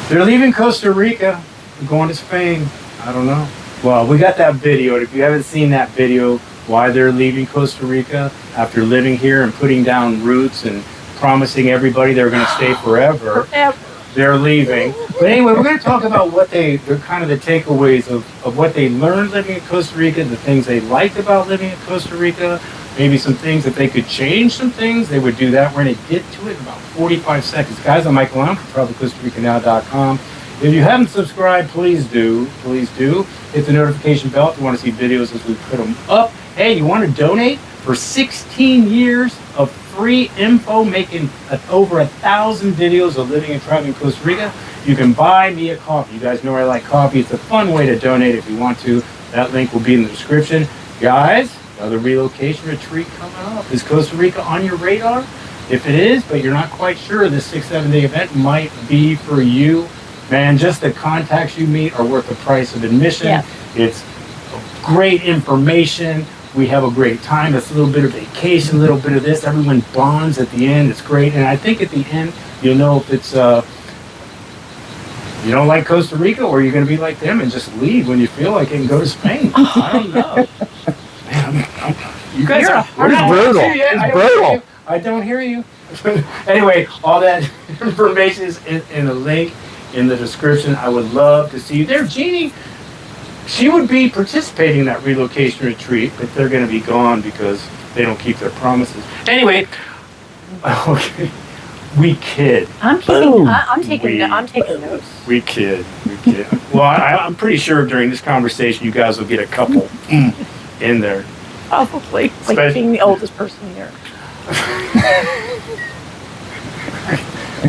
They're leaving Costa Rica, going to Spain. I don't know. Well, we got that video. If you haven't seen that video, why they're leaving Costa Rica after living here and putting down roots and promising everybody they're going to stay forever. They're leaving. But anyway, we're going to talk about what they're kind of the takeaways of what they learned living in Costa Rica, the things they liked about living in Costa Rica, maybe some things that they could change some things, they would do that. We're going to get to it in about 45 seconds. Guys, I'm Michael Allen from TravelCostaRicaNow.com. If you haven't subscribed, please do. Please do. Hit the notification bell if you want to see videos as we put them up. Hey, you want to donate for 16 years of free info, making over 1,000 videos of living and traveling in Costa Rica? You can buy me a coffee. You guys know I like coffee. It's a fun way to donate if you want to. That link will be in the description. Guys, another relocation retreat coming up. Is Costa Rica on your radar? If it is, but you're not quite sure, this 6-7 day event might be for you. Man, just the contacts you meet are worth the price of admission. Yeah. It's great information. We have a great time. It's a little bit of vacation, a little bit of this. Everyone bonds at the end. It's great. And I think at the end, you'll know if it's you don't like Costa Rica, or you're going to be like them and just leave when you feel like it and go to Spain. I don't know. Man, you guys are brutal. It's brutal. I don't hear you. Anyway, all that information is in the link in the description. I would love to see you there. Jeannie, she would be participating in that relocation retreat, but they're going to be gone because they don't keep their promises. Anyway, okay, we kid. I'm taking notes. We kid. Well, I'm pretty sure during this conversation, you guys will get a couple in there. Probably, like being the oldest person here.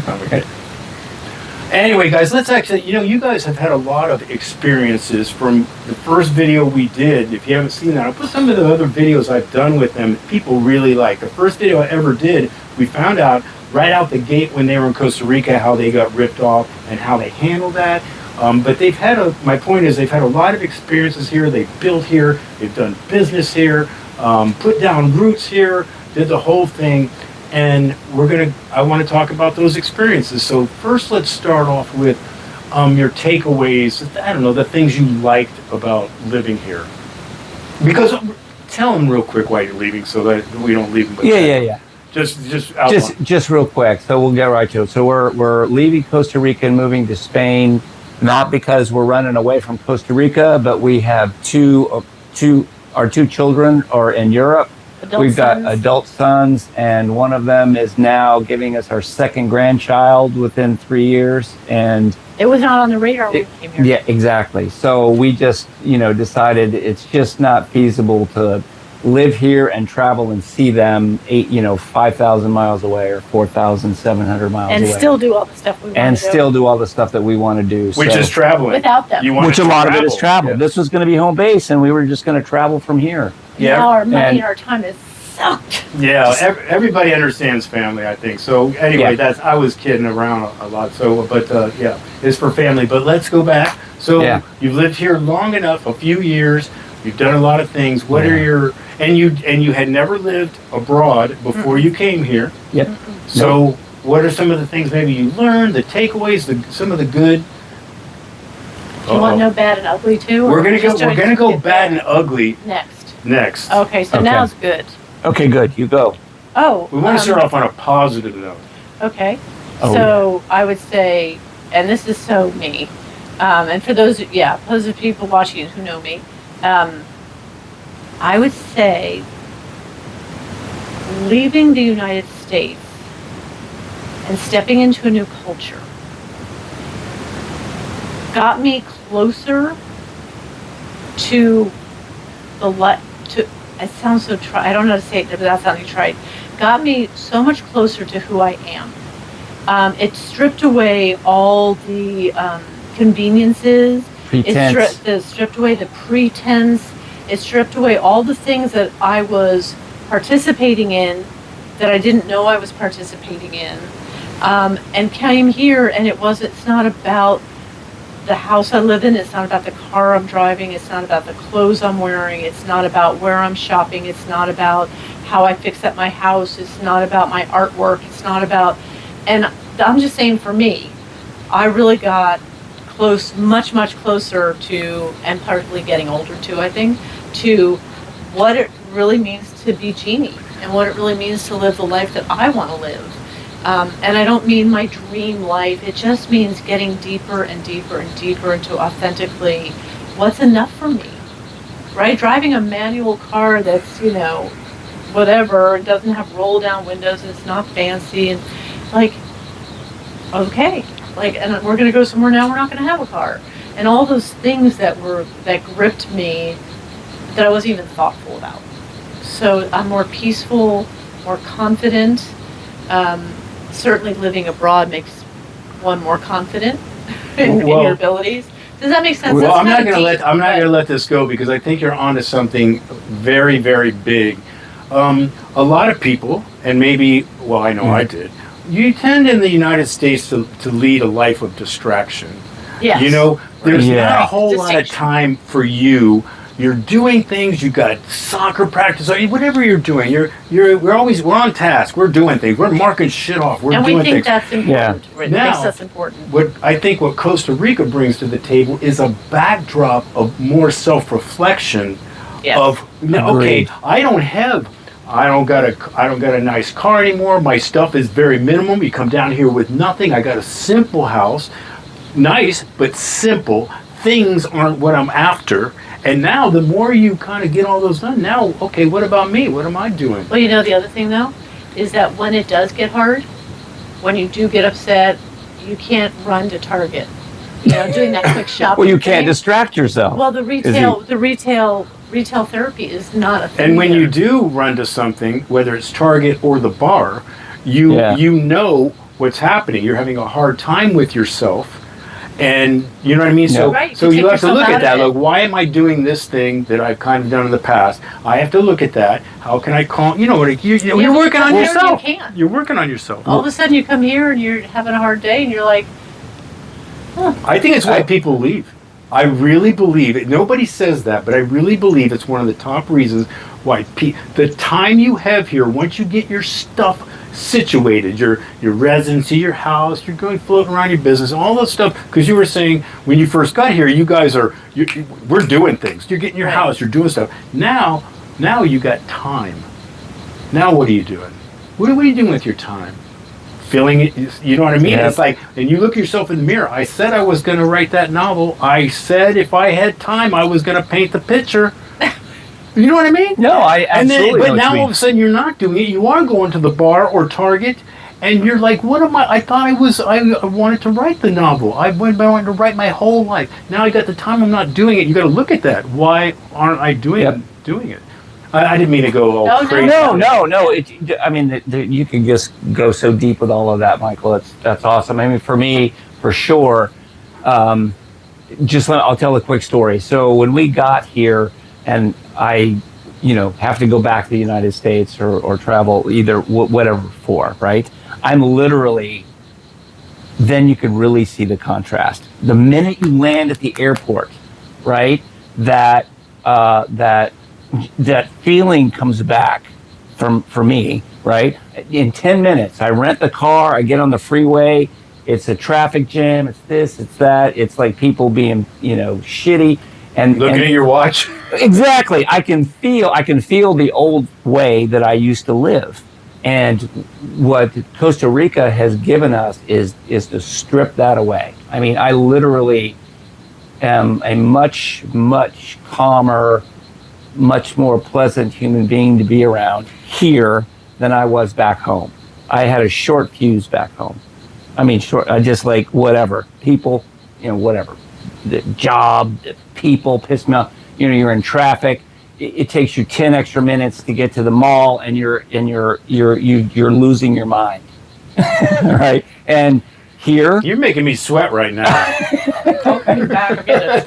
Okay. Anyway, guys, let's actually, you guys have had a lot of experiences from the first video we did. If you haven't seen that, I'll put some of the other videos I've done with them. People really like. The first video I ever did, we found out right out the gate when they were in Costa Rica how they got ripped off and how they handled that. But they've had my point is they've had a lot of experiences here. They've built here. They've done business here, put down roots here, did the whole thing. And I want to talk about those experiences. So first, let's start off with your takeaways. I don't know, the things you liked about living here. Because tell them real quick why you're leaving, so that we don't leave them. Yeah. Just real quick. So we'll get right to it. So we're leaving Costa Rica and moving to Spain, not because we're running away from Costa Rica, but we have our two children are in Europe. We've got adult sons, and one of them is now giving us our second grandchild within 3 years. And it was not on the radar when we came here. Yeah, exactly. So we just, decided it's just not feasible to live here and travel and see them 5,000 miles away or 4,700 miles away. And still do all the stuff we want to do. And still do all the stuff that we want to do. Which is traveling. Without them. Which a lot of it is travel. Yeah. This was going to be home base, and we were just going to travel from here. Yeah. Now our money and our time is sucked. Yeah, everybody understands family, I think. So anyway, I was kidding around a lot. So, but it's for family. But let's go back. So you've lived here long enough, a few years. You've done a lot of things. What are your and you had never lived abroad before you came here. Yep. So what are some of the things maybe you learned, the takeaways, some of the good? Do you want to know bad and ugly too? We're gonna go bad and ugly next. Okay, so now it's good. Okay, good. You go. Oh. We want to start off on a positive note. Okay. I would say, and this is so me, and for those of people watching who know me, I would say leaving the United States and stepping into a new culture got me closer to it sounds so I don't know how to say it without sounding trite. Got me so much closer to who I am. It stripped away all the conveniences. Pretense. It stripped away the pretense. It stripped away all the things that I was participating in that I didn't know I was participating in. And came here, and it's not about the house I live in, it's not about the car I'm driving, it's not about the clothes I'm wearing, it's not about where I'm shopping, it's not about how I fix up my house, it's not about my artwork, it's not about, and I'm just saying for me, I really got close, much closer to, and partly getting older too, I think, to what it really means to be Jeannie and what it really means to live the life that I want to live. And I don't mean my dream life. It just means getting deeper and deeper and deeper into authentically what's enough for me, right? Driving a manual car that's, you know, whatever, it doesn't have roll down windows, it's not fancy, and like, okay, like, and we're going to go somewhere now, we're not going to have a car. And all those things that gripped me that I wasn't even thoughtful about. So I'm more peaceful, more confident. Certainly living abroad makes one more confident in your abilities. Does that make sense? Well, I'm not going to let this go because I think you're onto something very, very big. A lot of people, and maybe, well, I know I did. You tend in the United States to lead a life of distraction. Yes. You know, there's not a whole lot of time for you. You're doing things. You got soccer practice. Whatever you're doing, we're on task. We're doing things. We're marking shit off. We're doing things. And we think that's important. It makes us important. What Costa Rica brings to the table is a backdrop of more self-reflection. Yes. Okay, I don't got a nice car anymore. My stuff is very minimum. You come down here with nothing. I got a simple house, nice but simple. Things aren't what I'm after. And now the more you kind of get all those done, now, okay, what about me? What am I doing? Well, you know, the other thing though, is that when it does get hard, when you do get upset, you can't run to Target. You know, doing that quick shopping. Well, you can't distract yourself. Well, the retail therapy is not a thing. And when you do run to something, whether it's Target or the bar, you know what's happening. You're having a hard time with yourself. And you know what I mean? So, so you have to look at that. Like, why am I doing this thing that I've kind of done in the past? I have to look at that. How can I calm? You know, you're working on yourself. You're working on yourself. All of a sudden, you come here and you're having a hard day, and you're like, huh. I think it's why people leave. I really believe it. Nobody says that, but I really believe it's one of the top reasons why the time you have here, once you get your stuff situated, your residency, your house, you're going floating around your business, all that stuff, because you were saying when you first got here, you guys we're doing things. You're getting your house, you're doing stuff. Now you got time. Now what are you doing? What are you doing with your time? Feeling it, you know what I mean? Yeah. It's like, and you look yourself in the mirror. I said I was going to write that novel. I said if I had time, I was going to paint the picture. You know what I mean? No, I absolutely. But now all of a sudden you're not doing it. You are going to the bar or Target, and you're like, "What am I? I thought I wanted to write the novel. I wanted to write my whole life. Now I got the time. I'm not doing it. You got to look at that. Why aren't I doing it? I didn't mean to go all crazy. No. I mean, you can just go so deep with all of that, Michael. That's awesome. I mean, for me, for sure. I'll tell a quick story. So when we got here, and I, have to go back to the United States or travel either whatever for, right? I'm literally, then you can really see the contrast. The minute you land at the airport, right? That feeling comes back for me, right? In 10 minutes, I rent the car, I get on the freeway, it's a traffic jam, it's this, it's that, it's like people being, shitty. And looking at your watch. Exactly. I can feel the old way that I used to live. And what Costa Rica has given us is to strip that away. I mean, I literally am a much, much calmer, much more pleasant human being to be around here than I was back home. I had a short fuse back home. I mean, I just like whatever. People, whatever. The job, the people piss me off. You're in traffic. It takes you 10 extra minutes to get to the mall, and you're losing your mind, right? And here, you're making me sweat right now.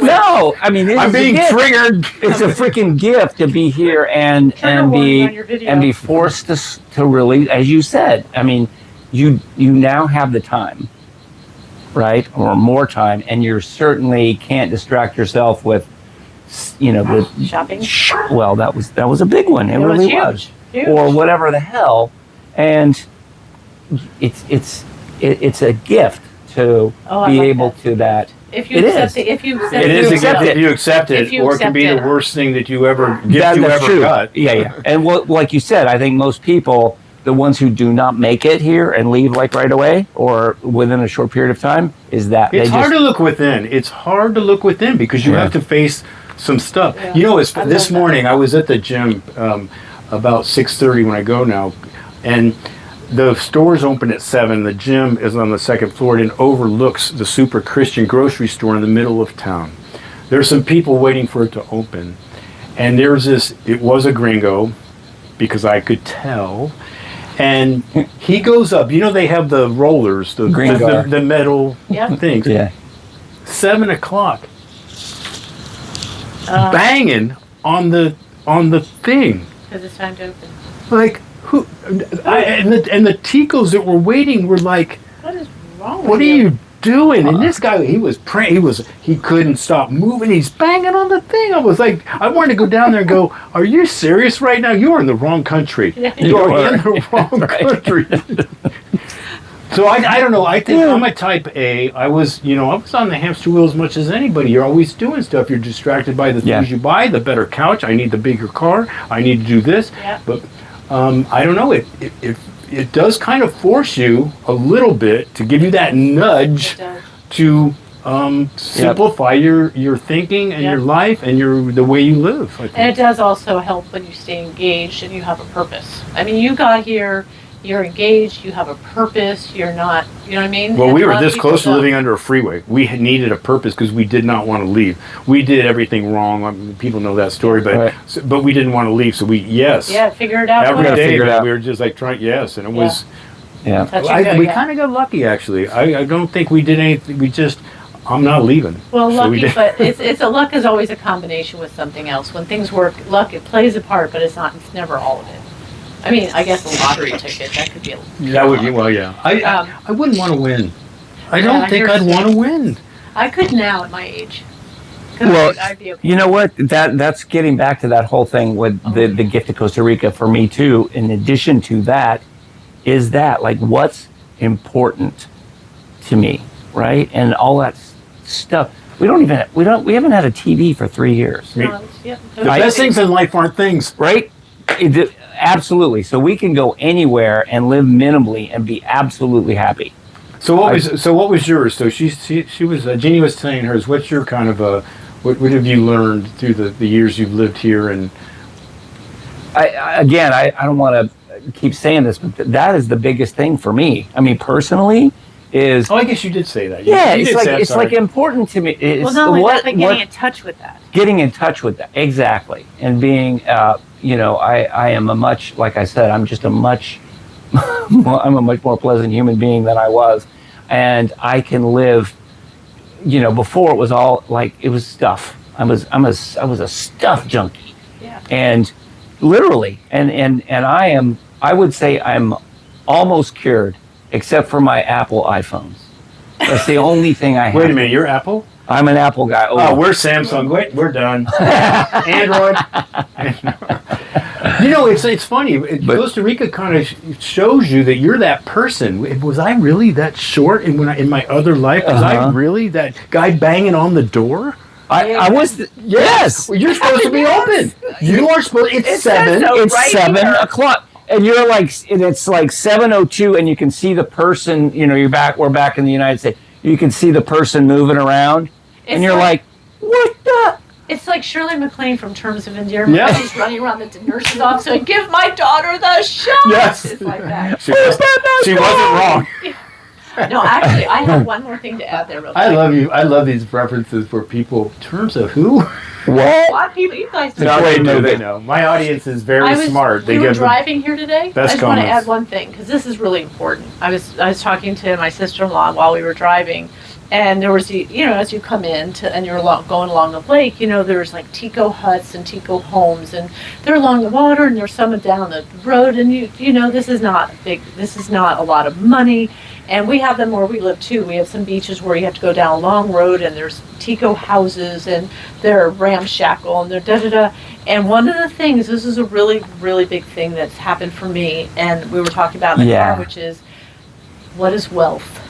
No, I mean, I'm being triggered. It's a freaking gift to be here and be forced to really, as you said. I mean, you now have the time. Right, or more time, and you certainly can't distract yourself with, with shopping. Well, that was a big one. It really was, or whatever the hell, and it's a gift to Oh, I be like able that. to that. If you It accept is. it, if you accept It is a accept gift it. if you accept it, If you or it can accept be it. the worst thing that you ever That's ever true. got. Yeah. And like you said, I think most people, the ones who do not make it here and leave like right away or within a short period of time, is that It's they hard just to look within. It's hard to look within because you Yeah. have to face some stuff. Yeah. You know, it's, I this love that. morning I was at the gym about 6:30 when I go now, and the store's open at 7. The gym is on the second floor and it overlooks the super Christian grocery store in the middle of town. There's some people waiting for it to open, and there's this. It was a gringo, because I could tell. And he goes up. You know, they have the rollers, Gringo. the metal Yeah. things. yeah. 7 o'clock, Uh, banging on the thing. Because it's time to open. Like who? And the Ticos that were waiting were like, What is wrong with "What are you doing?" And this guy, he was praying. He couldn't stop moving. He's banging on the thing. I was like, I wanted to go down there and go, "Are you serious right now? You are in the wrong country. Yeah. You are in the wrong country." So I don't know. I think I'm a type A. I was on the hamster wheel as much as anybody. You're always doing stuff. You're distracted by the things you buy. The better couch. I need the bigger car. I need to do this. Yeah. But I don't know. It does kind of force you a little bit to give you that nudge It does. to simplify your thinking and Yep. your life and the way you live. I think. And it does also help when you stay engaged and you have a purpose. I mean, you got here, you're engaged, you have a purpose, you're not, you know what I mean? Well, And we a were lot of this people close to don't. living under a freeway. We had needed a purpose because we did not want to leave. We did everything wrong. I mean, people know that story, but Right. but we didn't want to leave. So Yeah, figure it out. every gotta day figure it out. we were just like trying. Yes, and it was. Yeah. Touch and go, We yeah. kind of got lucky actually. I don't think we did anything. We just. I'm not leaving. Well, So we lucky, did- but it's a luck is always a combination with something else. When things work, luck, it plays a part, but it's never all of it. I mean, I guess a lottery ticket, that could be That would be yeah. Um, I wouldn't want to win. I Yeah, don't think here's I'd the- want to win. I could now at my age. 'Cause Well, I'd be okay. You know what? That's getting back to that whole thing with the gift to Costa Rica for me too. In addition to that, is that like what's important to me, right? And all that stuff. We haven't had a TV for 3 years, Yeah, The best things in life aren't things. right? Absolutely. So we can go anywhere and live minimally and be absolutely happy. So what was yours? So she was Jeannie was saying hers. What's your kind of what have you learned through the years you've lived here? And I don't want to keep saying this, but that is the biggest thing for me. I mean, personally, is I guess you did say that. yeah, You it's did like say, I'm it's like sorry. important to me. It's Well, not only that, but getting in touch with that. getting in touch with that exactly, and being I am a much, like I said, I'm just a much I'm a much more pleasant human being than I was, and I can live. Before it was all like it was stuff. I was a stuff junkie, Yeah. and literally, and I would say I'm almost cured, except for my Apple iPhones. That's the only thing I have. Wait a minute, you're Apple? I'm an Apple guy. Oh, we're Samsung. Wait, we're done. Android. It's funny. Costa Rica kind of shows you that you're that person. Was I really that short in my other life? Was I really that guy banging on the door? I was. Yes. Well, you're supposed to be open. You are supposed. It's 7. It's 7 o'clock, and you're like, and it's like 7:02, and you can see the person. We're back in the United States. You can see the person moving around, and It's you're like, what the? It's like Shirley MacLaine from Terms of Endearment. Yeah. She's running around the nurse's office and give my daughter the shot. Yes. It's like that. She wasn't wrong. No, actually, I have one more thing to add there real quick. I love you. I love these references for people. Terms of who? A What? lot of people, you guys No, know. they know. They know. My audience is very smart. They we were give them. driving here today. I best just want to comments. add one thing because this is really important. I was talking to my sister-in-law while we were driving, and there was as you come in and you're going along the lake, there's like Tico huts and Tico homes, and they're along the water, and there's some down the road, and this is not a lot of money. And we have them where we live too. We have some beaches where you have to go down a long road, and there's Tico houses, and they're ramshackle, and they're da-da-da. And one of the things, this is a really, really big thing that's happened for me, and we were talking about in the car, which is, what is wealth?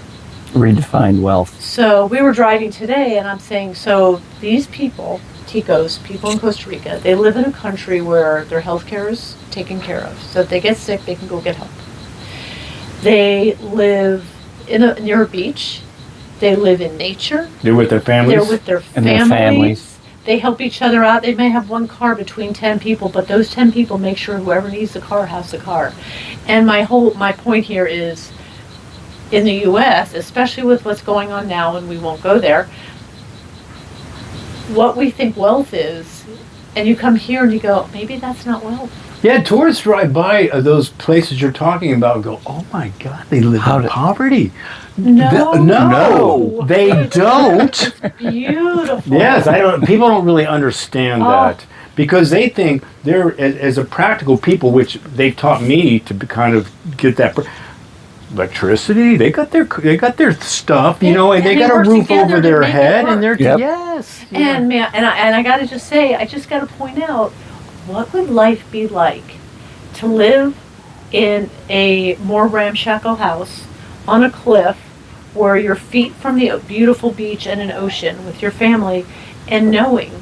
Redefined wealth. So we were driving today, and I'm saying, so these people, Ticos, people in Costa Rica, they live in a country where their health care is taken care of. So if they get sick, they can go get help. They live near a beach. They live in nature. They're with their families. They're with their And their families. They help each other out. They may have one car between 10 people, but those 10 people make sure whoever needs the car has the car. And my point here is, in the U.S., especially with what's going on now, and we won't go there, what we think wealth is, and you come here and you go, maybe that's not wealth. Yeah, tourists drive by those places you're talking about and go, oh my God, they live in poverty. No, they don't. It's beautiful. Yes, people don't really understand that because they think they're, as a practical people, which they've taught me to kind of get that electricity. They got their stuff, and they got a roof over their head, and they're yes. And man, and I got to just say, I just got to point out, what would life be like to live in a more ramshackle house on a cliff where you're feet from the beautiful beach and an ocean with your family, and knowing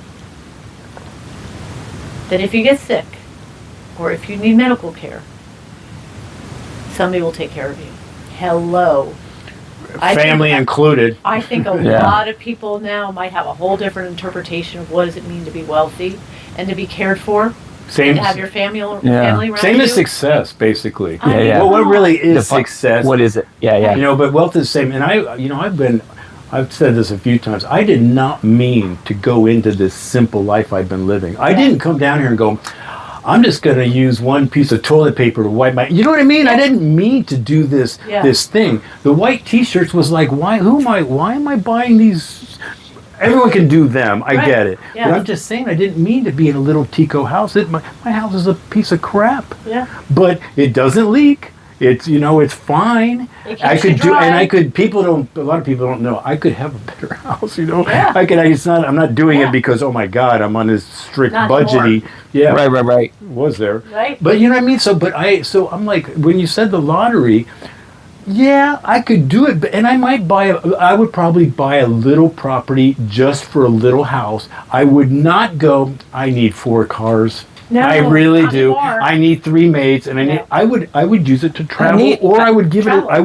that if you get sick or if you need medical care, somebody will take care of you. Hello. Family included. I think a lot of people now might have a whole different interpretation of what does it mean to be wealthy and to be cared for. Same. And to have your family around Same you. as success, basically. Yeah. Well, what really is success? What is it? Yeah. But wealth is the same. And I've said this a few times. I did not mean to go into this simple life I've been living. I didn't come down here and go, I'm just going to use one piece of toilet paper to wipe my... You know what I mean? Yeah. I didn't mean to do this thing. The white T-shirts was like, why am I buying these... Everyone can do them. I get it. Yeah. But I'm just saying I didn't mean to be in a little Tico house. My house is a piece of crap. Yeah. But it doesn't leak. It's it's fine. I could do, and I could. A lot of people don't know. I could have a better house. Yeah. I'm not doing it because oh my God, I'm on this strict budgety. More. Yeah. Right. Was there? Right. But you know what I mean. So I'm like, when you said the lottery, yeah, I could do it, and I would probably buy a little property just for a little house. I would not go, I need 4 cars. No, I really do. Anymore. I need 3 maids, and I would use it to travel, or I would give it. I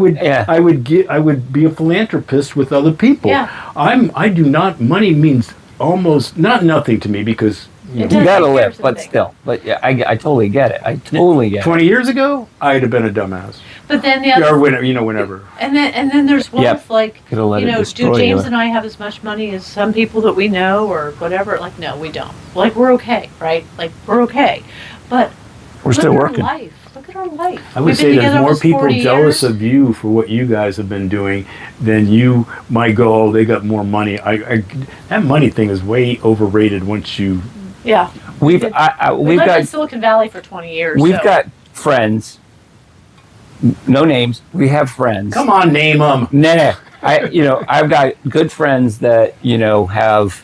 would be a philanthropist with other people. Yeah. I do not. Money means almost not nothing to me because you gotta live, but still. But yeah, I totally get it. I totally get it. 20 years ago, I'd have been a dumbass. But then the other, or whenever. And then there's wealth like do James and I have as much money as some people that we know or whatever? Like no, we don't. Like we're okay, right? Like we're okay, but we're still working. Look at our life. I would say there's more people jealous of you for what you guys have been doing than you might go. Oh, they got more money. That money thing is way overrated. Once you we've got in Silicon Valley for 20 years. We've got friends. No names. We have friends. Come on, name them. Nah. I've got good friends that, have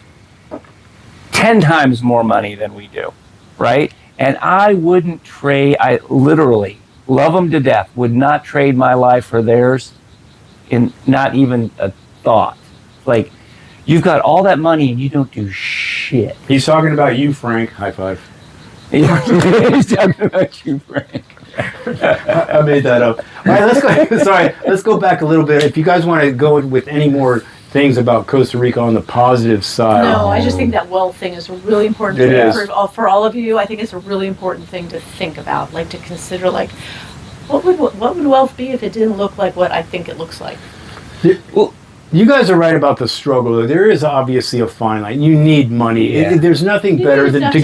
10 times more money than we do, right? And I wouldn't trade, I literally love them to death, would not trade my life for theirs in not even a thought. Like, you've got all that money and you don't do shit. He's talking about you, Frank. High five. He's talking about you, Frank. I made that up. All right, let's go back a little bit. If you guys want to go with any more things about Costa Rica on the positive side. No, I just think that wealth thing is a really important thing for all of you. I think it's a really important thing to think about, like to consider, like what would wealth be if it didn't look like what I think it looks like. Well, you guys are right about the struggle. There is obviously a fine line. You need money. Yeah. There's nothing better than to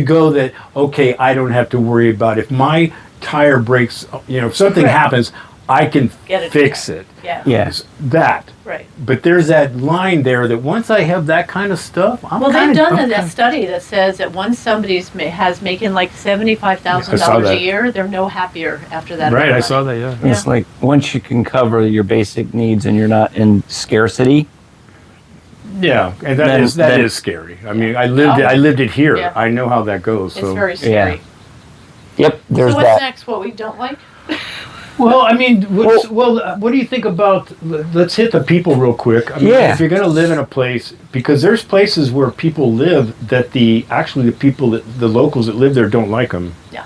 go that, okay, I don't have to worry about if my tire breaks, if something happens, I can fix it. Yeah. Yes. That. Right. But there's that line there that once I have that kind of stuff, they've done that study that says that once somebody's has making like $75,000 a year, they're no happier after that. Right, I saw that, yeah. It's like once you can cover your basic needs and you're not in scarcity. Yeah, and that is scary. I mean, I lived it here. Yeah. I know how that goes. It's very scary. Yeah. Yep, there's so what's next? What we don't like? Well, I mean, what do you think about? Let's hit the people real quick. I mean, Yeah. if you're going to live in a place, because there's places where people live that the people that the locals that live there don't like them. Yeah.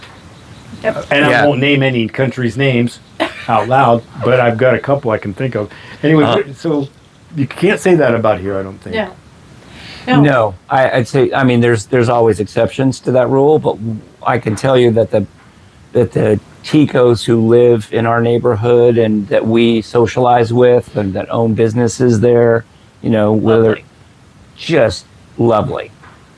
Yep. And Yeah. I won't name any countries' names out loud, but I've got a couple I can think of. Anyway, so you can't say that about here, I don't think. No. No, I'd say. I mean, there's always exceptions to that rule, but I can tell you that the Ticos who live in our neighborhood and that we socialize with and that own businesses there, Lovely. just lovely.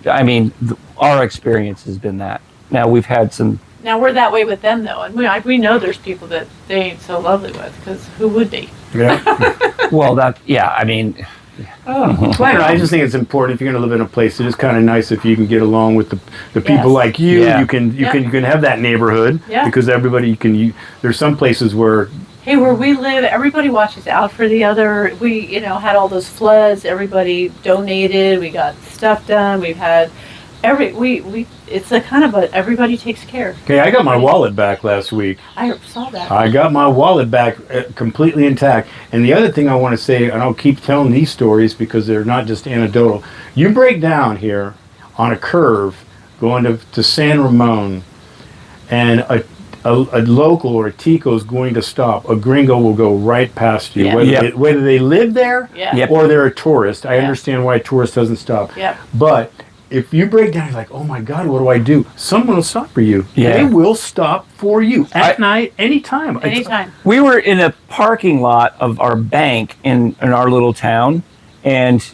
I mean, our experience has been that. Now we've had some. Now we're that way with them though, and we know there's people that they ain't so lovely with, because who would be? Yeah. Well, I mean. Well, I just think it's important if you're going to live in a place. It is kind of nice if you can get along with the people Yes. like you. Yeah. You can have that neighborhood because everybody can. There's some places where. Hey, where we live, everybody watches out for the other. We, had all those floods. Everybody donated. We got stuff done. We've had it's a kind of everybody takes care. Okay, I got my wallet back last week. I saw that. I got my wallet back completely intact. And the other thing I want to say, and I'll keep telling these stories because they're not just anecdotal. You break down here on a curve going to San Ramon, and a local or a Tico is going to stop. A gringo will go right past you, Yeah. whether they live there Yeah. Yep. or they're a tourist. I Yeah. understand why a tourist doesn't stop. Yep. But if you break down, you're like, oh my God, what do I do? Someone will stop for you. Yeah. They will stop for you at night, anytime. Anytime. We were in a parking lot of our bank in our little town, and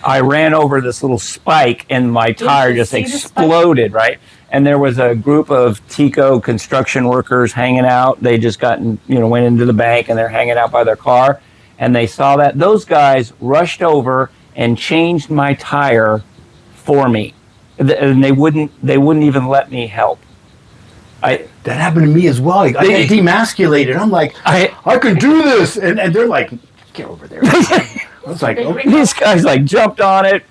I ran over this little spike, and my tire you just see the spike? exploded, right? And there was a group of Tico construction workers hanging out. They just went into the bank, and they're hanging out by their car, and they saw that. Those guys rushed over and changed my tire for me, and they wouldn't even let me help. That happened to me as well. I got demasculated. I'm like, I can do this. And they're like, get over there. I was like, oh. These guys jumped on it.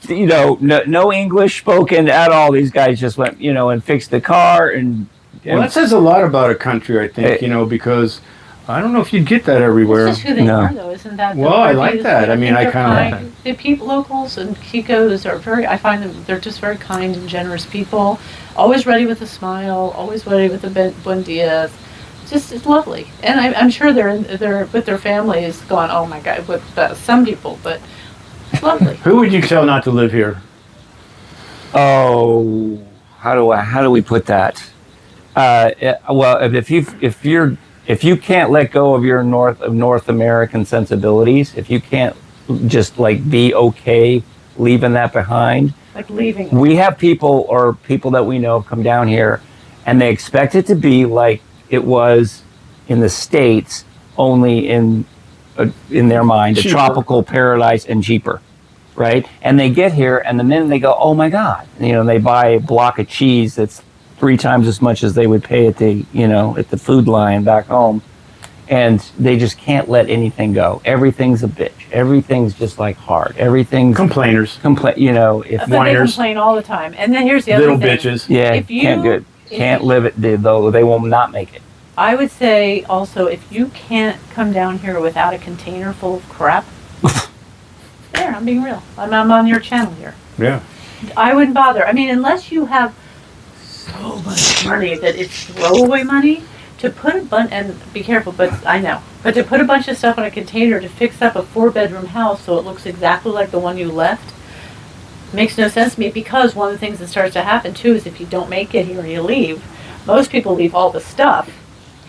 No English spoken at all. These guys just went, and fixed the car. And Well, that says a lot about a country, I think, because I don't know if you'd get that everywhere. That's just who they No. are, though, isn't that? Well, I like that. I mean, I they're kinda- kind. The people, locals and Kikos are I find them, they're just very kind and generous people. Always ready with a smile, always ready with a buen dia. It's lovely. And I'm sure they're with their families going, oh my God, with some people, but it's lovely. Who would you tell not to live here? oh, how do we put that? Well, if you can't let go of your North American sensibilities, if you can't just be okay leaving that behind. Like leaving. We have people that we know come down here, and they expect it to be like it was in the States, only in their mind, Cheaper. a tropical paradise and cheaper, right? And they get here, and the minute they go, oh my God, they buy a block of cheese that's 3 times as much as they would pay at the Food Lion back home, and they just can't let anything go. Everything's a bitch. Everything's just hard. Everything's Complainers. if But they whiners. complain all the time. And then here's the other Little thing. bitches. yeah, If you- can't do it. if Can't you- live it, though. They will not make it. I would say also, if you can't come down here without a container full of crap, there, I'm being real. I'm on your channel here. Yeah. I wouldn't bother. I mean, unless you have so much money that it's throwaway money, to put a bunch, and be careful, but to put a bunch of stuff in a container to fix up a 4-bedroom house so it looks exactly like the one you left, makes no sense to me, because one of the things that starts to happen too is if you don't make it here and you leave, most people leave all the stuff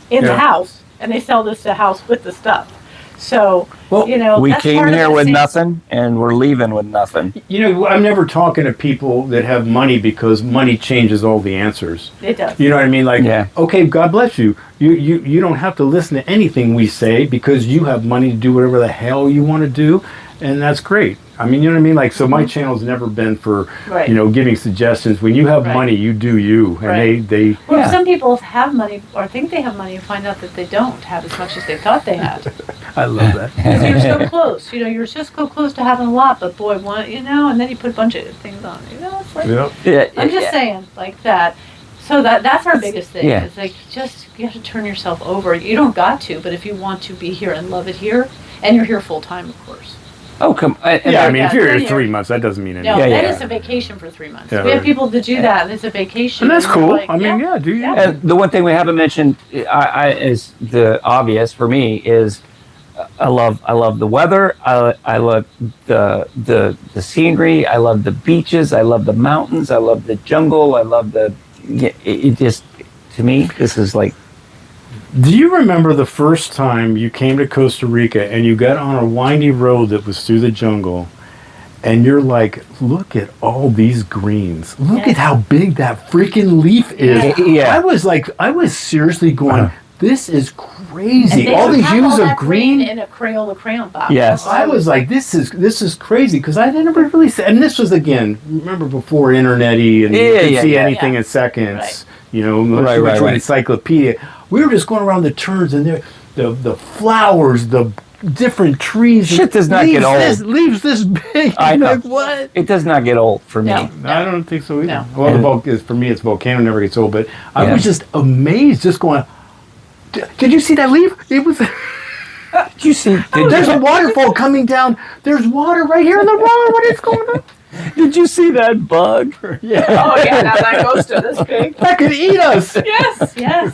in the Yeah. house and they sell this house with the stuff. So, Well, We that's came part of here the with same- nothing, and we're leaving with nothing. I'm never talking to people that have money because money changes all the answers. It does. You know what I mean? Yeah. Okay, God bless you. You don't have to listen to anything we say because you have money to do whatever the hell you want to do, and that's great. I mean, you know what I mean? So my channel's never been for, Right. giving suggestions. When you have Right. money, you do you. And Right. they Well, Yeah. some people have money or think they have money and find out that they don't have as much as they thought they had. I love that. Because you're so close. You're just so close to having a lot, but boy, and then you put a bunch of things on. It's like, Yeah. Yeah, I'm just saying, like that. So that's our biggest thing. Yeah. It's like, just, you have to turn yourself over. You don't got to, but if you want to be here and love it here, and you're here full time, of course. Oh, come. Yeah, I mean, if you're then here 3 months, that doesn't mean No, anything. Yeah, then yeah. it's a vacation for 3 months. Yeah, We have right. people that do that, and it's a vacation. And that's they're cool. like, I mean, yeah, do you? Yeah. And the one thing we haven't mentioned, is the obvious for me is, I love the weather. I love the scenery. I love the beaches. I love the mountains. I love the jungle. I love it just, to me, this is like, Do you remember the first time you came to Costa Rica and you got on a windy road that was through the jungle, and you're like, look at all these greens. Look Yes. at how big that freaking leaf is. Yeah. I was seriously going, this is And crazy. they All would these have hues all of that green. in a Crayola crayon box. Yes. I was like, this is crazy, because I never really said, and this was, again, remember before internet-y and you Yeah, could yeah, see yeah. anything Yeah. in seconds. Right. You know, Right. encyclopedia. We were just going around the turns, and there, the flowers, the different trees. Shit does not get old. Leaves this big. I know. Like, what? it does not get old for me. No. I don't think so either. No. Well, for me, it's volcano never gets old. But I Yeah. was just amazed, just going. Did you see that leaf? It was. Did you see? There's a waterfall coming down. There's water right here in the road. What is going on? Did you see that bug? Yeah, Oh yeah, now that goes to this big. that could eat us. Yes, yes.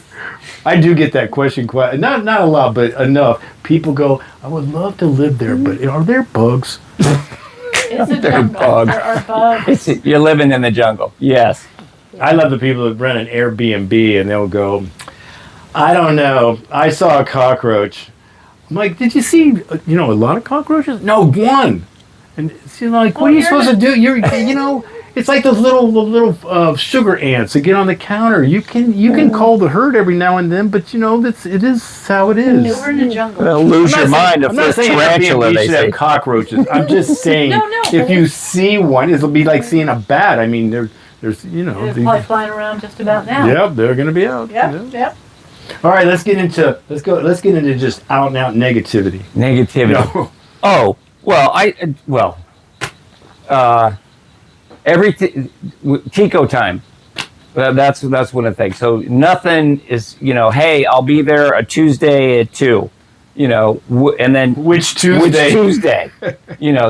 I do get that question quite not a lot, but enough. People go, I would love to live there, but are there bugs? It's a They're jungle. bugs. There are bugs. You're living in the jungle. Yes. I love the people that rent an Airbnb and they'll go, I don't know, I saw a cockroach. I'm like, did you see, a lot of cockroaches? No, one. And it's like, what Well, are you you're supposed to do? It's like those little sugar ants that get on the counter. You can call the herd every now and then, but it is how it is. We're in the jungle. They'll lose your mind. I'm The not first saying tarantula, Airbnb they should say. have cockroaches. I'm just saying, No. if you see one, it'll be like seeing a bat. I mean, there's They're probably flying around just about now. Yep, they're gonna be out. Yep. All right, let's get into just out and out negativity. Negativity. No. Oh, well, Tico time. That's one of the things. So nothing is, hey, I'll be there a Tuesday at 2, and then Which Tuesday?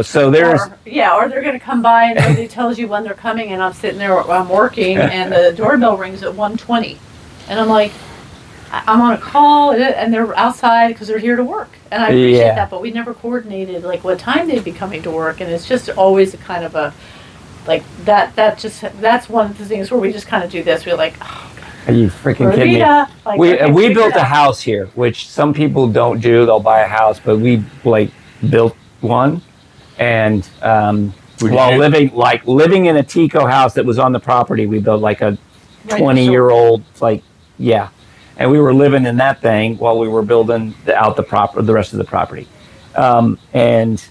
So there's, Or they're going to come by and nobody tells you when they're coming, and I'm sitting there, I'm working, and the doorbell rings at 1:20, and I'm like, I'm on a call, and they're outside because they're here to work, and I appreciate Yeah. that, but we never coordinated like what time they'd be coming to work, and it's just always a kind of a like that's one of the things where we just kind of do this. We're like, oh, are you freaking kidding me? Rosita, like, okay, We figure built it a out. house here, which some people don't do. They'll buy a house, but we built one, and while living in a Tico house that was on the property, we built like a Right, 20-year-old, and we were living in that thing while we were building the rest of the property, and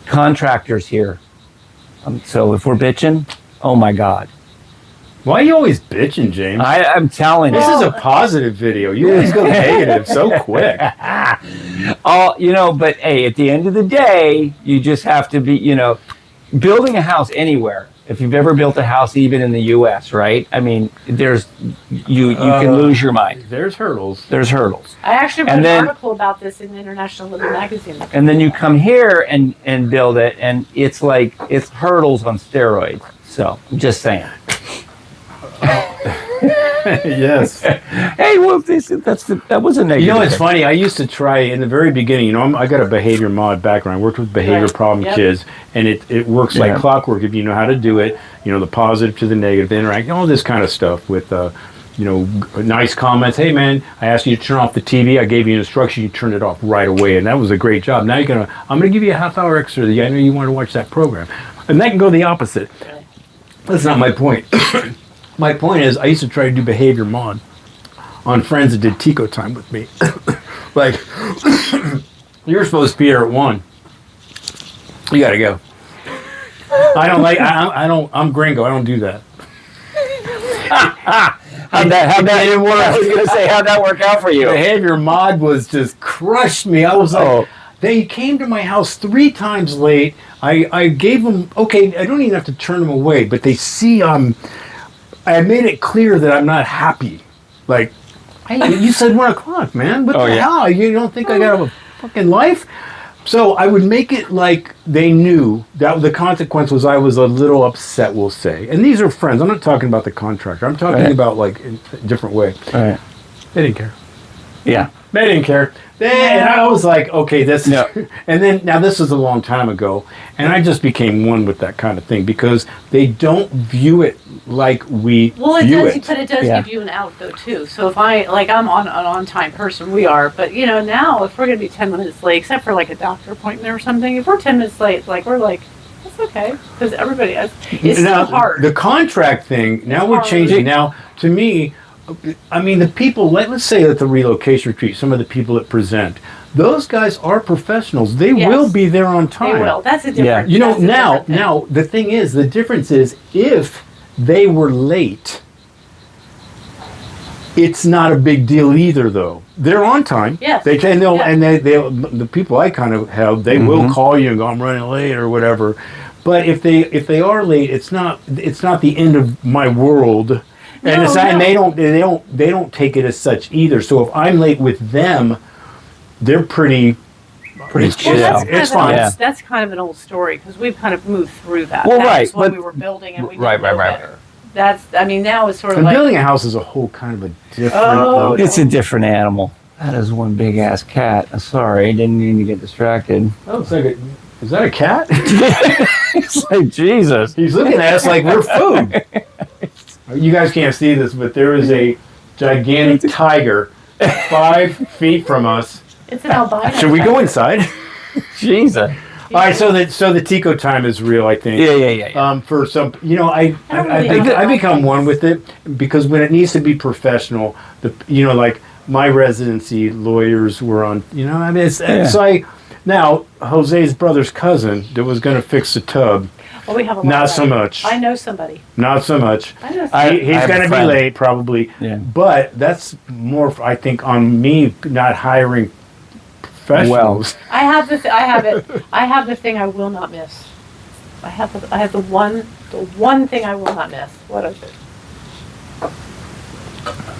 contractors here. So if we're bitching, oh my God. Why are you always bitching, James? I'm telling you. This is a positive video. You always go negative so quick. But hey, at the end of the day, you just have to be, building a house anywhere. If you've ever built a house, even in the U.S., right? I mean, you can lose your mind. There's hurdles. There's hurdles. I actually read And an then- article about this in the International Living Magazine. And then you come here and build it, and it's like, it's hurdles on steroids. So, I'm just saying. Yes. Hey, well, that was a negative. It's funny. I used to try in the very beginning. I got a behavior mod background. I worked with behavior Right. problem Yep. kids, and it works like clockwork if you know how to do it. The positive to the negative, interact, all this kind of stuff with, nice comments. Hey, man, I asked you to turn off the TV. I gave you an instruction. You turned it off right away, and that was a great job. Now I'm gonna give you a half hour extra. I know you want to watch that program, and that can go the opposite. That's not my point. My point is, I used to try to do behavior mod on friends that did Tico time with me. Like, you're supposed to be here at 1. You gotta go. I'm gringo. I don't do that. How'd that work? I was going to say, how'd that work out for you? Behavior mod was just crushed me. I was like, they came to my house 3 times late. I gave them, okay, I don't even have to turn them away, but they see I made it clear that I'm not happy. Like, hey, you said 1 o'clock, man. What the hell? You don't think I got a fucking life? So I would make it like they knew that the consequence was I was a little upset, we'll say. And these are friends. I'm not talking about the contractor. I'm talking about like in a different way. Right. They didn't care. Yeah. They didn't care. And I was like, okay, this. No. And then now this was a long time ago, and I just became one with that kind of thing because they don't view it like we view it. But it does give you an out though too. So if I'm an on-time person, we are. But now if we're gonna be 10 minutes late, except for like a doctor appointment or something, if we're 10 minutes late, like we're like, that's okay because everybody has. It's now, still hard. The contract thing. Now we're changing. Now to me. I mean, the people, let's say at the relocation retreat, some of the people that present, those guys are professionals. They will be there on time. They will. That's a different. Yeah. Now, the thing is, the difference is if they were late, it's not a big deal either, though. They're on time. Yes. And the people I kind of have, they will call you and go, I'm running late or whatever. But if they are late, it's not the end of my world. And they don't take it as such either. So if I'm late with them, they're pretty chill. It's fine. That's kind of an old story because we've kind of moved through that. Well, That's what we were building, and we didn't know better. Now it's sort of and like building a house is a whole kind of a different. It's a different animal. That is one big ass cat. I'm sorry, I didn't mean to get distracted. Oh, it's like is that a cat? It's like Jesus. He's looking at us like we're food. You guys can't see this, but there is a gigantic tiger 5 feet from us. It's an albino. Should we go inside? Jesus. All right, so the Tico time is real, I think. Yeah. For some, I become one with it because when it needs to be professional, like my residency lawyers were on. It's like now Jose's brother's cousin that was going to fix the tub. Well, we have a lot Not of so much. I know somebody. Not so much. I know somebody. He's going to be late, probably. Yeah. But that's more, I think, on me not hiring professionals. Well, I have the thing I will not miss. I have the one thing I will not miss. What is it?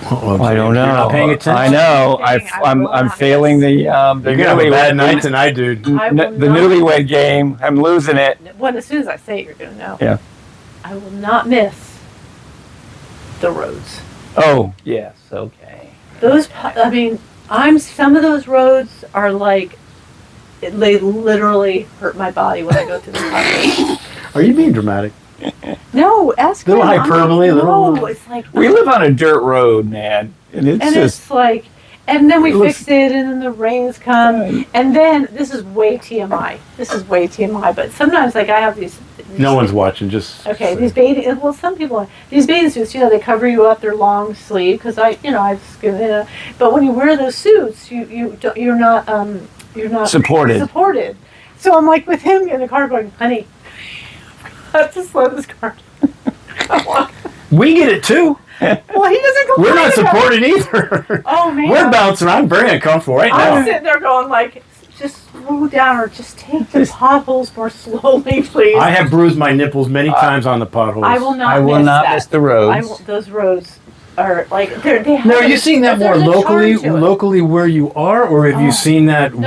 I don't know. You're not paying attention. I know. I'm failing the You're gonna have a bad night tonight, dude. The newlywed game. I'm losing it. Well, as soon as I say it, you're gonna know. Yeah. I will not miss the roads. Oh yes. Okay. Some of those roads are like, they literally hurt my body when I go through the potholes. Are you being dramatic? No, ask little my hyperbole, mom. No, it's like we live on a dirt road, man, and it's like, and then we fix it, and then the rains come, and then this is way TMI. But sometimes, like I have these. No one's watching. Just okay. These bathing. Well, some people these bathing suits. They cover you up. They're long sleeve because I've skin. But when you wear those suits, you're not supported. So I'm like with him in the car going, honey. I've just let this car. Come on. We get it too. Well, he doesn't complain. We're not supported either. Oh man. We're bouncing. I'm very uncomfortable right now. I'm sitting there going like, just slow down or just take the potholes more slowly, please. I have bruised my nipples many times on the potholes. I will not miss the roads. Those roads are like they have. Now, are you seeing that more locally where you are, or have you seen that a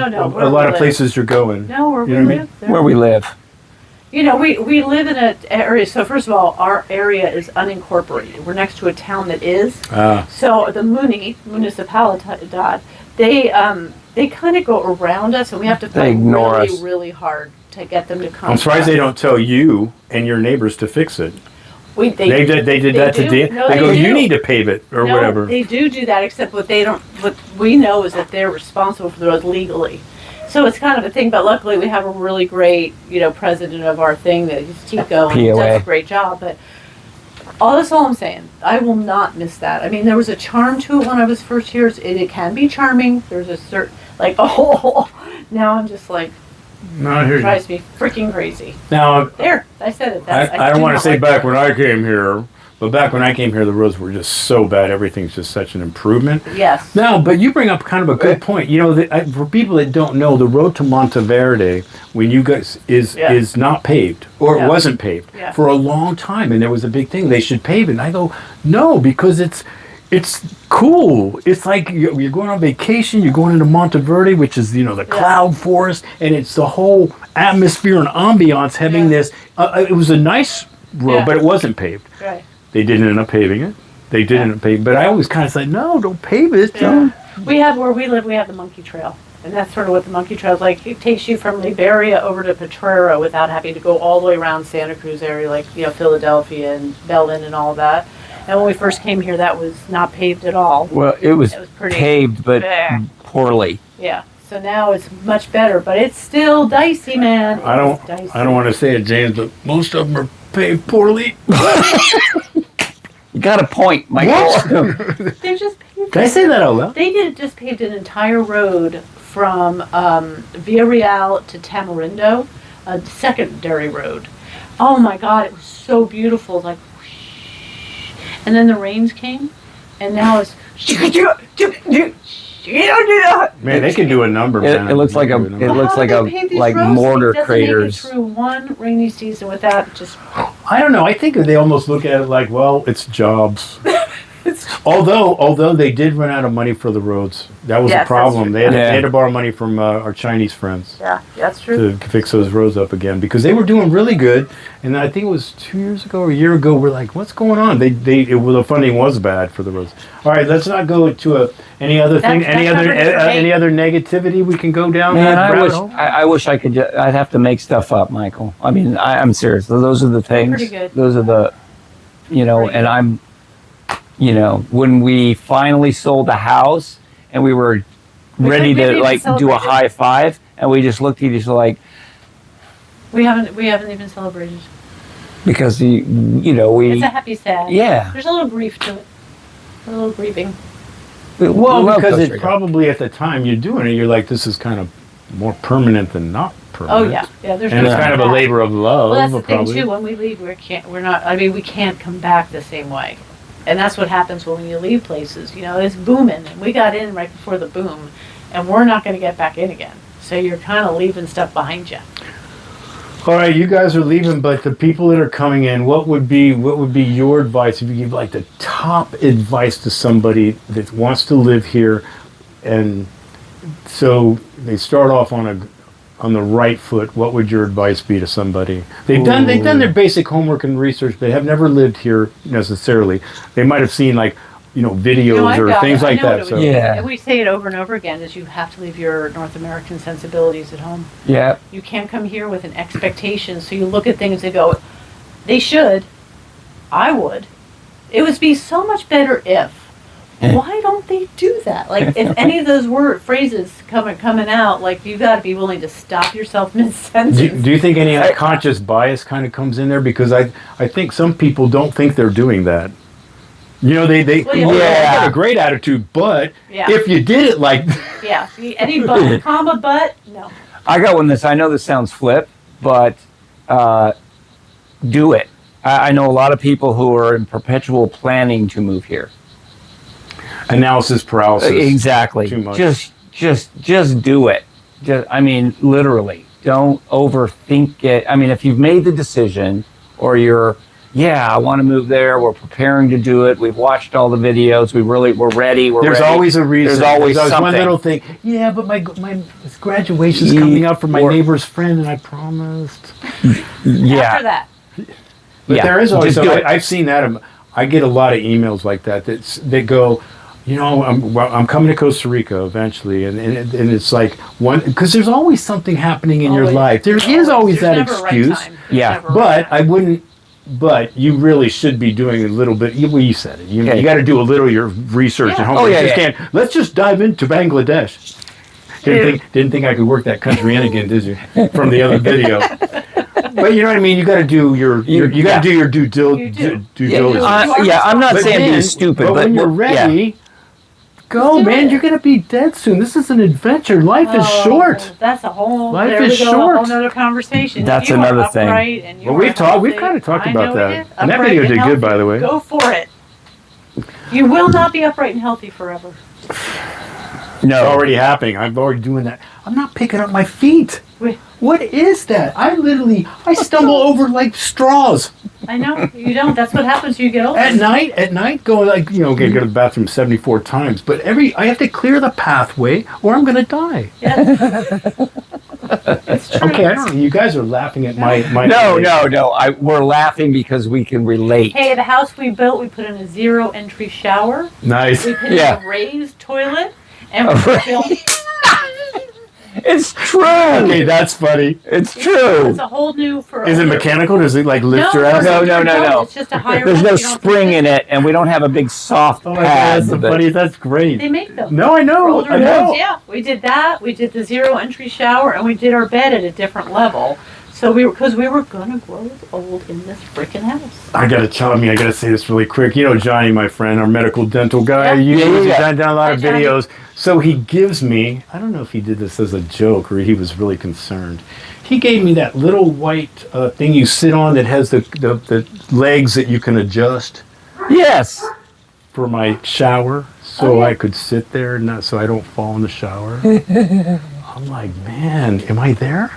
lot of places you're going? No, where we live. Where we live. We live in an area, so first of all, our area is unincorporated. We're next to a town that is. So the municipalidad, they kind of go around us, and we have to fight really hard to get them to come. I'm surprised they don't tell you and your neighbors to fix it. They did that to Dan. No, they go, you need to pave it or whatever. They do that, except what we know is that they're responsible for the road legally. So it's kind of a thing, but luckily we have a really great, president of our thing that is Tico and he does a great job. But that's all I'm saying. I will not miss that. I mean, there was a charm to it when I was first here. It can be charming. There's a certain, now I'm just like, it drives me freaking crazy. Now, there, I said it. I don't want to say back when I came here, But back when I came here, the roads were just so bad. Everything's just such an improvement. Yes. No, but you bring up kind of a good point. You know, for people that don't know, the road to Monteverde, when you guys is not paved, or it wasn't paved for a long time, and there was a big thing. They should pave it. And I go, no, because it's cool. It's like you're going on vacation. You're going into Monteverde, which is the cloud forest, and it's the whole atmosphere and ambiance having this. It was a nice road, but it wasn't paved. Right. They didn't end up paving it. They did end up paving, but I always kind of said, no, don't pave it. Yeah. We have where we live. We have the Monkey Trail, and that's sort of what the Monkey Trail is like. It takes you from Liberia over to Potrero without having to go all the way around Santa Cruz area, like Philadelphia and Belen and all that. And when we first came here, that was not paved at all. Well, it was pretty paved, but poorly. Yeah. So now it's much better, but it's still dicey, man. I don't want to say it, James, but most of them are paved poorly. You got a point, Michael. They just paved. Did I say that out loud? They just paved an entire road from Villarreal to Tamarindo, a secondary road. Oh my God, it was so beautiful. Like, whoosh. And then the rains came, and now it's. You don't do that. Man, they can do a number. It looks like like mortar craters. Through one rainy season without just. I don't know. I think they almost look at it like, well, it's jobs. Although they did run out of money for the roads. That was a problem. They had to borrow money from our Chinese friends. Yeah, that's true. To fix those roads up again because they were doing really good. And I think it was 2 years ago or a year ago. We're like, what's going on? The funding was bad for the roads. All right, let's not go to any other thing. Any other negativity we can go down? Man, I wish I could. I'd have to make stuff up, Michael. I mean, I'm serious. Those are the things. Pretty good. Those are the, and I'm. When we finally sold the house and we were ready to do a high five, and we just looked at each other like, we haven't even celebrated because we. It's a happy sad. Yeah. There's a little grief to it. A little grieving. Well, because it's probably at the time you're doing it, you're like, this is kind of more permanent than not permanent. Oh yeah. There's and it's kind of a labor of love. Well, that's the thing too. When we leave, we can't come back the same way. And that's what happens when you leave places. It's booming, and we got in right before the boom, and we're not going to get back in again. So you're kind of leaving stuff behind you. All right, you guys are leaving, but the people that are coming in, what would be your advice if you give like the top advice to somebody that wants to live here, and so they start off on the right foot? What would your advice be to somebody? They've done their basic homework and research. They have never lived here necessarily. They might have seen videos or things like that. So. Yeah. And we say it over and over again: is you have to leave your North American sensibilities at home. Yeah. You can't come here with an expectation. So you look at things and go, they should. I would. It would be so much better if. Why don't they do that? Like, if any of those phrases coming out, like, you got to be willing to stop yourself mid-sentence. Do you think any unconscious bias kind of comes in there? Because I think some people don't think they're doing that. They have a great attitude, but if you did it like... Yeah, any but, comma, but, no. I got one I know this sounds flip, but do it. I know a lot of people who are in perpetual planning to move here. Analysis paralysis. Exactly. Too much. Just do it. Literally. Don't overthink it. I mean, if you've made the decision, or I want to move there. We're preparing to do it. We've watched all the videos. We're ready. There's always a reason. There's always something. One little thing. Yeah, but my graduation's coming up for my neighbor's friend, and I promised. Yeah. After that. But there is always. I've seen that. I get a lot of emails like that that go, I'm coming to Costa Rica eventually, and it's like because there's always something happening in your life. There is always that excuse. But you really should be doing a little bit. You said it. You got to do a little of your research at home. Let's just dive into Bangladesh. Didn't think I could work that country in again, did you? From the other video. But you know what I mean. You got to do your due diligence. I'm not saying be stupid, but when you're ready, go, do man. it. You're gonna be dead soon. This is an adventure. Life is Oh, short. That's a whole. Life there is we go, short. A whole nother conversation. That's If you another are thing. upright and you Well, are we've healthy, kind of talked I about know we that. did. And that Upright video and did good, by healthy. the way. Go for it. You will not be upright and healthy forever. It's already happening. I'm already doing that. I'm not picking up my feet. Wait. What is that? I stumble over like straws. I know you don't. That's what happens. You get older. At night, going like, go to the bathroom 74 times. But I have to clear the pathway or I'm going to die. Yes. It's true. Okay, I don't know. You guys are laughing at my No. We're laughing because we can relate. Hey, the house we built, we put in a 0 entry shower. Nice. We put Yeah. in a raised toilet, and we built. It's true. Okay, that's funny. It's true. It's a whole new for. Is it mechanical? Does it like lift your ass? No. It's just a higher. There's no lift. You don't spring in it, and we don't have a big soft Oh my God, pad. that's the but- funniest. That's great. They make them. No, I For know. older I know. adults, yeah, we did that. We did the 0 entry shower, and we did our bed at a different level. So because we were gonna grow old in this freaking house. I gotta say this really quick. You know Johnny, my friend, our medical dental guy. Yeah. He's Yeah. done a lot Hi, of Johnny. videos. So he gives me, I don't know if he did this as a joke or he was really concerned. He gave me that little white thing you sit on that has the legs that you can adjust Yes. for my shower, so Oh, yeah. I could sit there, so I don't fall in the shower. I'm like, man, am I there?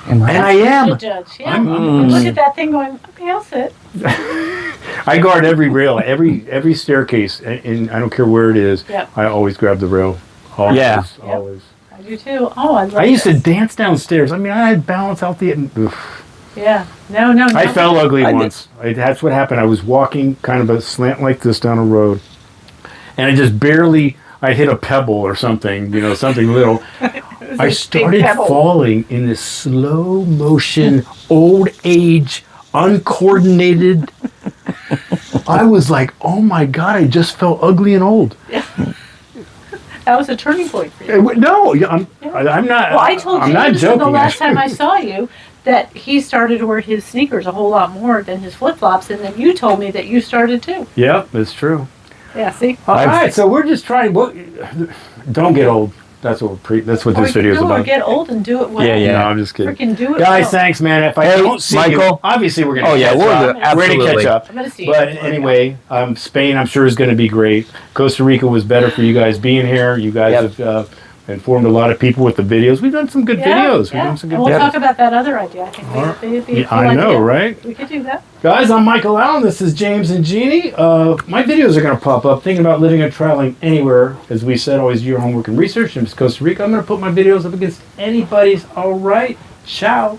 And I am. Good judge. Yeah. And look at that thing going. Okay, I'll sit. I guard every rail, every staircase, and I don't care where it is. Yep. I always grab the rail. Always, Yeah. Yep. always. I do too. Oh, I love. I used to this. dance downstairs. I mean, I had balance out the. Oof. Yeah. No. I fell ugly I did- once. That's what happened. I was walking kind of a slant like this down a road, and I just barely. I hit a pebble or something, something little. I started pebble. falling in this slow motion, old age, uncoordinated. I was like, oh my God, I just felt ugly and old. That was a turning point for you. No, I'm not. Well, I told I'm not James joking. the last time I saw you that he started to wear his sneakers a whole lot more than his flip flops, and then you told me that you started too. Yep, it's true. Yeah. See. All right, so we're just trying. Don't get old. That's what that's what Or this you video is can do it or about. get old and do it well. Yeah. No, I'm just kidding. Freaking do it. Guys, well. thanks, man. If I Hey, don't see you, Michael. obviously we're gonna. Oh, yeah, catch we're up. good. We're gonna Absolutely. catch up. I'm gonna see you. But anyway, Spain, I'm sure is going to be great. Costa Rica was better for you guys being here. You guys have informed a lot of people with the videos. We've done some good videos. We've done some good. And we'll videos. talk about that other idea. I think it'd be a cool I know, idea. right? We could do that. Guys, I'm Michael Allen. This is James and Jeannie. My videos are going to pop up. Thinking about living and traveling anywhere. As we said, always do your homework and research. In Costa Rica, I'm going to put my videos up against anybody's. All right. Ciao.